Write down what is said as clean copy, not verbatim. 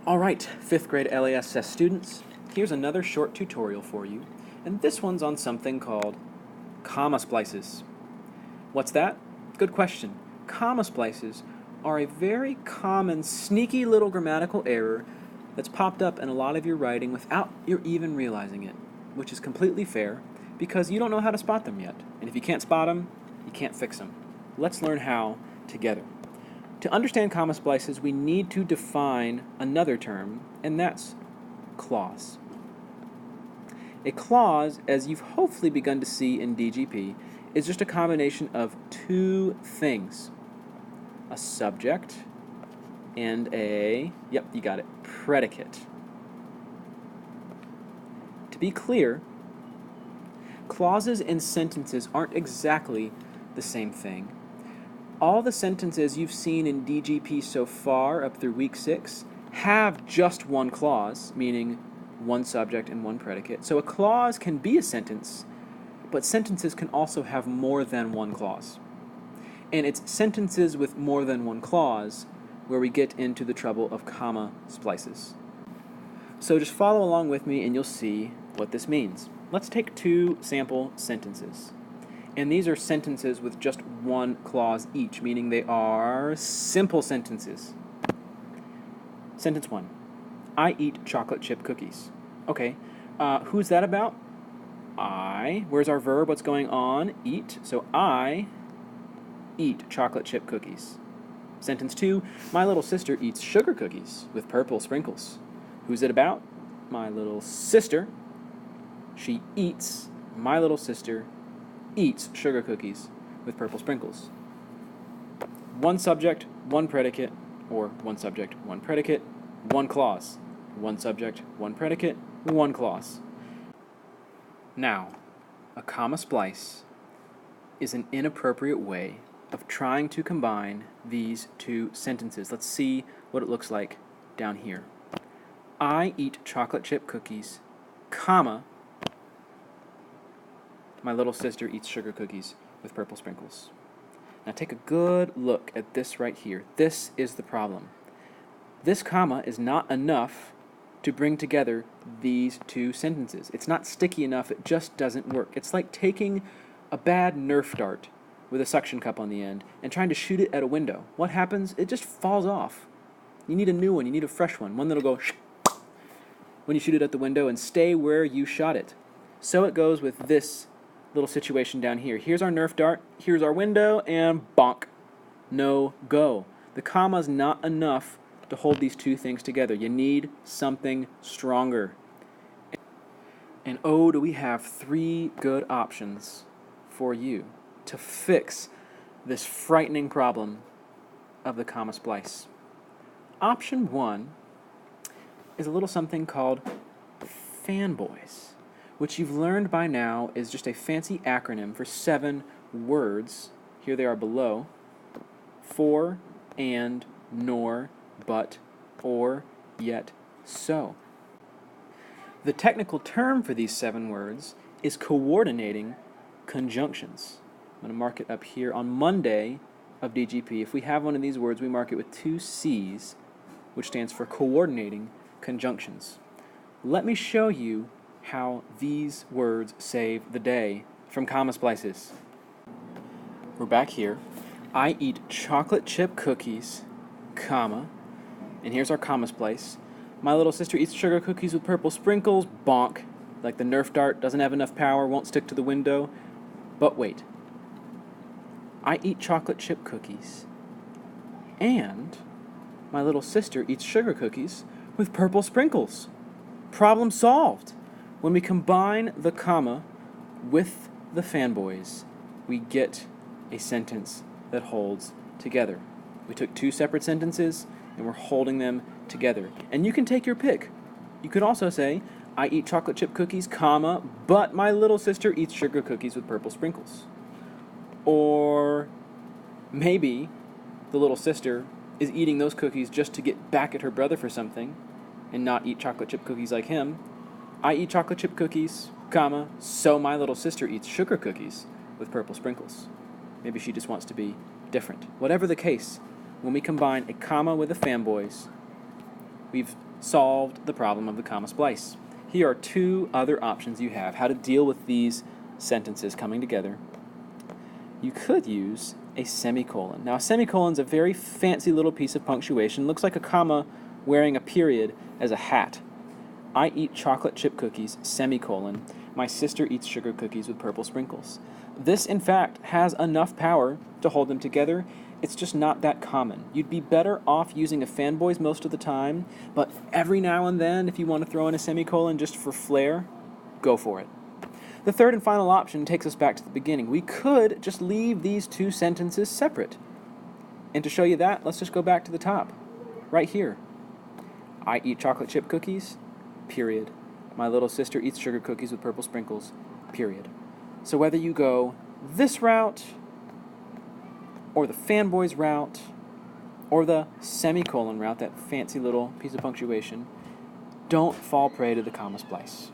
Alright, 5th grade LASS students, here's another short tutorial for you, and this one's on something called comma splices. What's that? Good question. Comma splices are a very common, sneaky little grammatical error that's popped up in a lot of your writing without you even realizing it, which is completely fair because you don't know how to spot them yet. And if you can't spot them, you can't fix them. Let's learn how together. To understand comma splices, we need to define another term, and that's clause. A clause, as you've hopefully begun to see in DGP, is just a combination of two things. A subject and a, yep, you got it, predicate. To be clear, clauses and sentences aren't exactly the same thing. All the sentences you've seen in DGP so far up through week 6 have just one clause, meaning one subject and one predicate. So a clause can be a sentence, but sentences can also have more than one clause. And it's sentences with more than one clause where we get into the trouble of comma splices. So just follow along with me and you'll see what this means. Let's take two sample sentences. And these are sentences with just one clause each, meaning they are simple sentences. Sentence 1. I eat chocolate chip cookies. Okay, who's that about? I. Where's our verb? What's going on? Eat. So I eat chocolate chip cookies. Sentence 2. My little sister eats sugar cookies with purple sprinkles. Who's it about? My little sister. She eats. My little sister eats sugar cookies with purple sprinkles. One subject, one predicate, or one subject, one predicate, one clause. One subject, one predicate, one clause. Now, a comma splice is an inappropriate way of trying to combine these two sentences. Let's see what it looks like down here. I eat chocolate chip cookies, comma, my little sister eats sugar cookies with purple sprinkles. Now take a good look at this right here. This is the problem. This comma is not enough to bring together these two sentences. It's not sticky enough, it just doesn't work. It's like taking a bad Nerf dart with a suction cup on the end and trying to shoot it at a window. What happens? It just falls off. You need a new one, you need a fresh one that'll go when you shoot it at the window and stay where you shot it. So it goes with this little situation down here. Here's our Nerf dart, here's our window, and bonk. No go. The comma's not enough to hold these two things together. You need something stronger. And oh, do we have 3 good options for you to fix this frightening problem of the comma splice. Option 1 is a little something called fanboys, which you've learned by now is just a fancy acronym for 7 words. Here they are below. For, and, nor, but, or, yet, so. The technical term for these 7 words is coordinating conjunctions. I'm going to mark it up here on Monday of DGP. If we have one of these words, we mark it with 2 C's, which stands for coordinating conjunctions. Let me show you how these words save the day from comma splices. We're back here. I eat chocolate chip cookies, comma, and here's our comma splice. My little sister eats sugar cookies with purple sprinkles, bonk. Like the Nerf dart, doesn't have enough power, won't stick to the window. But wait. I eat chocolate chip cookies, and my little sister eats sugar cookies with purple sprinkles. Problem solved. When we combine the comma with the fanboys, we get a sentence that holds together. We took 2 separate sentences and we're holding them together. And you can take your pick. You could also say, I eat chocolate chip cookies, comma, but my little sister eats sugar cookies with purple sprinkles. Or maybe the little sister is eating those cookies just to get back at her brother for something and not eat chocolate chip cookies like him. I eat chocolate chip cookies, comma, so my little sister eats sugar cookies with purple sprinkles. Maybe she just wants to be different. Whatever the case, when we combine a comma with a fanboys, we've solved the problem of the comma splice. Here are two other options you have how to deal with these sentences coming together. You could use a semicolon. Now, a semicolon is a very fancy little piece of punctuation. Looks like a comma wearing a period as a hat. I eat chocolate chip cookies, semicolon. My sister eats sugar cookies with purple sprinkles. This, in fact, has enough power to hold them together. It's just not that common. You'd be better off using a fanboys most of the time, but every now and then, if you want to throw in a semicolon just for flair, go for it. The third and final option takes us back to the beginning. We could just leave these two sentences separate. And to show you that, let's just go back to the top, right here. I eat chocolate chip cookies, period. My little sister eats sugar cookies with purple sprinkles, period. So whether you go this route, or the fanboys route, or the semicolon route, that fancy little piece of punctuation, don't fall prey to the comma splice.